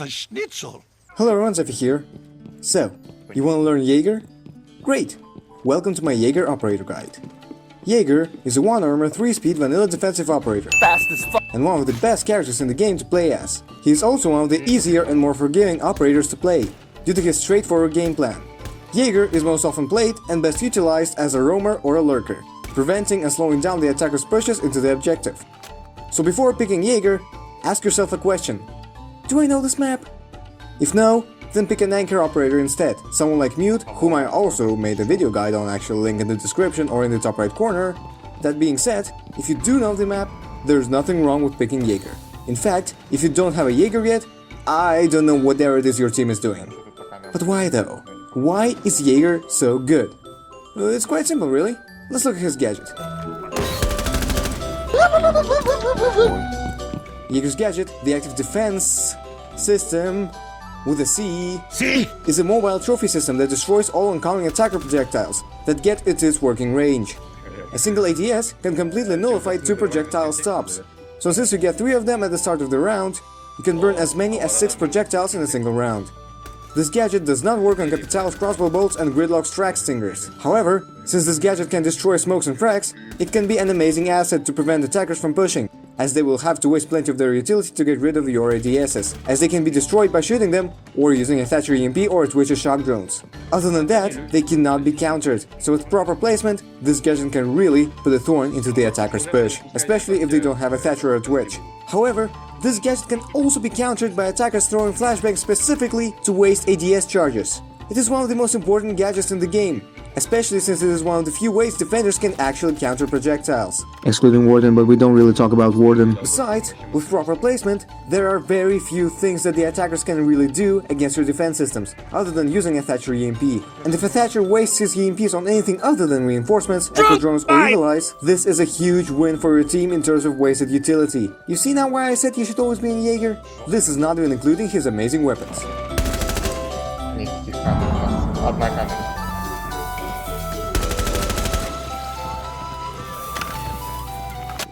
a schnitzel. Hello everyone, Xephy here. So, you want to learn Jager? Great! Welcome to my Jager operator guide. Jager is a 1-armor, 3-speed vanilla defensive operator. Fast as fuck. And one of the best characters in the game to play as. He is also one of the easier and more forgiving operators to play, due to his straightforward game plan. Jager is most often played and best utilized as a roamer or a lurker, preventing and slowing down the attacker's pushes into the objective. So before picking Jager, ask yourself a question. Do I know this map? If no, then pick an anchor operator instead, someone like Mute, whom I also made a video guide on, actually link in the description or in the top right corner. That being said, if you do know the map, there's nothing wrong with picking Jager. In fact, if you don't have a Jager yet, I don't know whatever it is your team is doing. But why though? Why is Jager so good? It's quite simple really. Let's look at his gadget. Jager's gadget, the active defense system with a C, is a mobile trophy system that destroys all oncoming attacker projectiles that get into its working range. A single ATS can completely nullify 2 projectile stops, so since you get 3 of them at the start of the round, you can burn as many as 6 projectiles in a single round. This gadget does not work on Capitale's crossbow bolts and Gridlock's frag stingers. However, since this gadget can destroy smokes and frags, it can be an amazing asset to prevent attackers from pushing, as they will have to waste plenty of their utility to get rid of your ADSs, as they can be destroyed by shooting them or using a Thatcher EMP or a Twitch's shock drones. Other than that, they cannot be countered, so with proper placement, this gadget can really put a thorn into the attacker's push, especially if they don't have a Thatcher or a Twitch. However, this gadget can also be countered by attackers throwing flashbangs specifically to waste ADS charges. It is one of the most important gadgets in the game, especially since it is one of the few ways defenders can actually counter projectiles. Excluding Warden, but we don't really talk about Warden. Besides, with proper placement, there are very few things that the attackers can really do against your defense systems, other than using a Thatcher EMP. And if a Thatcher wastes his EMPs on anything other than reinforcements, echo drones or evil eyes, this is a huge win for your team in terms of wasted utility. You see now why I said you should always be in Jager? This is not even including his amazing weapons.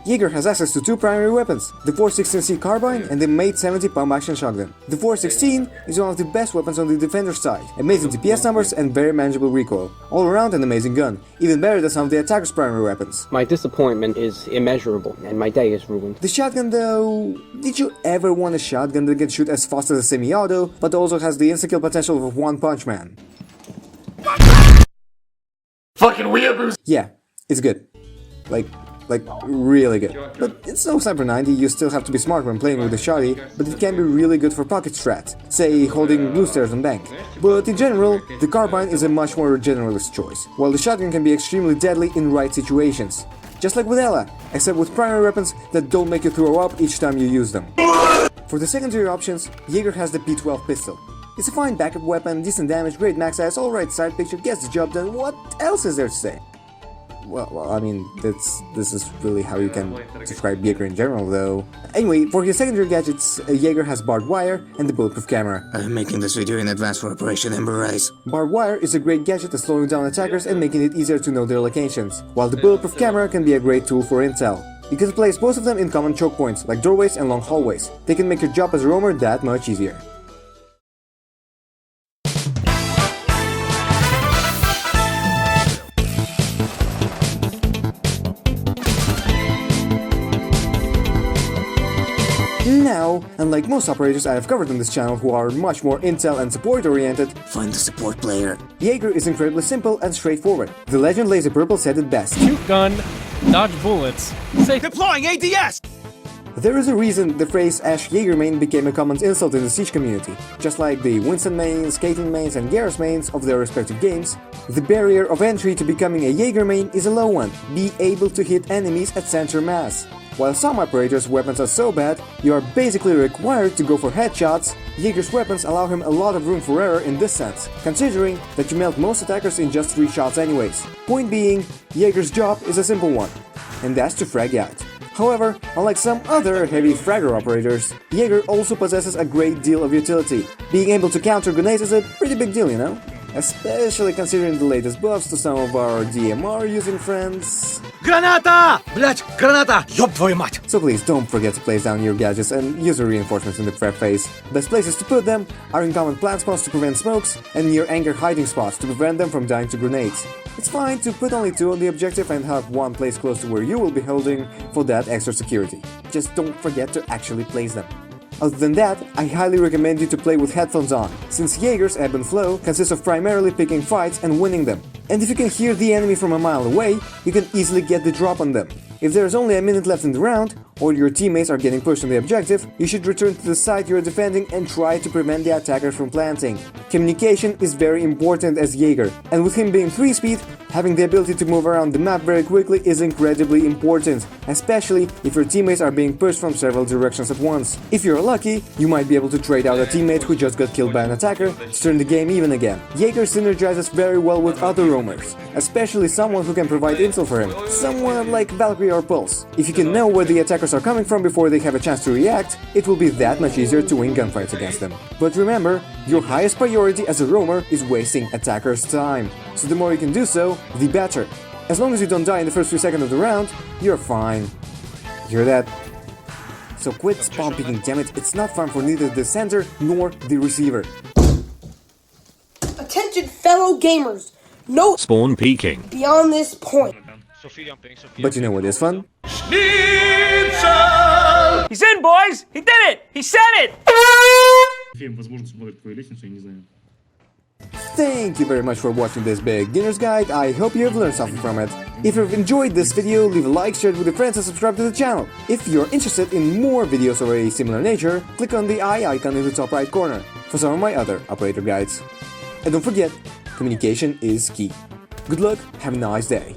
Jager has access to 2 primary weapons, the 416C carbine and the Mate 70 pump-action shotgun. The 416 is one of the best weapons on the defender's side, amazing DPS numbers and very manageable recoil. All around an amazing gun, even better than some of the attacker's primary weapons. My disappointment is immeasurable, and my day is ruined. The shotgun though... Did you ever want a shotgun that can shoot as fast as a semi-auto, but also has the insta-kill potential of a one-punch man? Fucking weeaboos! Yeah, it's good. Like really good. But it's no Sniper 90, you still have to be smart when playing with the shotty, but it can be really good for pocket strats, say holding blue stairs on bank. But in general, the carbine is a much more generalist choice, while the shotgun can be extremely deadly in right situations. Just like with Ella, except with primary weapons that don't make you throw up each time you use them. For the secondary options, Jager has the P12 pistol. It's a fine backup weapon, decent damage, great max size, alright side picture, gets the job done, what else is there to say? Well, I mean, this is really how you can describe Jager in general, though. Anyway, for his secondary gadgets, Jager has barbed wire and the bulletproof camera. I'm making this video in advance for Operation Ember Eyes. Barbed wire is a great gadget at slowing down attackers and making it easier to know their locations, while the bulletproof camera can be a great tool for intel. You can place both of them in common choke points, like doorways and long hallways. They can make your job as a roamer that much easier. Now, unlike most operators I have covered on this channel who are much more intel and support oriented, Find the support player. Jager is incredibly simple and straightforward. The legend Lazy Purple said it best. Shoot gun, dodge bullets, say deploying ADS! There is a reason the phrase Ash Jager main became a common insult in the Siege community. Just like the Winston mains, Caitlyn mains and Garrus mains of their respective games, the barrier of entry to becoming a Jager main is a low one. Be able to hit enemies at center mass. While some operators' weapons are so bad, you are basically required to go for headshots, Jager's weapons allow him a lot of room for error in this sense, considering that you melt most attackers in just 3 shots anyways. Point being, Jager's job is a simple one, and that's to frag out. However, unlike some other heavy fragger operators, Jager also possesses a great deal of utility. Being able to counter grenades is a pretty big deal, you know? Especially considering the latest buffs to some of our DMR using friends. Граната! Блять, граната! Ёб твою мать! So please don't forget to place down your gadgets and use the reinforcements in the prep phase. Best places to put them are in common plant spots to prevent smokes and near anger hiding spots to prevent them from dying to grenades. It's fine to put only 2 on the objective and have one place close to where you will be holding for that extra security. Just don't forget to actually place them. Other than that, I highly recommend you to play with headphones on, since Jager's ebb and flow consists of primarily picking fights and winning them. And if you can hear the enemy from a mile away, you can easily get the drop on them. If there's only a minute left in the round, or your teammates are getting pushed on the objective, you should return to the side you're defending and try to prevent the attackers from planting. Communication is very important as Jager, and with him being 3-speed, having the ability to move around the map very quickly is incredibly important, especially if your teammates are being pushed from several directions at once. If you're lucky, you might be able to trade out a teammate who just got killed by an attacker to turn the game even again. Jager synergizes very well with other roamers, especially someone who can provide intel for him, someone like Valkyrie or Pulse. If you can know where the attackers are coming from before they have a chance to react, it will be that much easier to win gunfights against them. But remember, your highest priority as a roamer is wasting attackers' time, so the more you can do so, the better. As long as you don't die in the first few seconds of the round, you're fine. Hear that? So quit spawn picking, dammit, it's not fun for neither the sender nor the receiver. Attention fellow gamers, no Spawn peeking. beyond this point. But you know what is fun? He's in, boys! He did it! He said it! Thank you very much for watching this beginner's guide. I hope you have learned something from it. If you've enjoyed this video, leave a like, share it with your friends and subscribe to the channel. If you're interested in more videos of a similar nature, click on the eye icon in the top right corner for some of my other operator guides. And don't forget, communication is key. Good luck, have a nice day.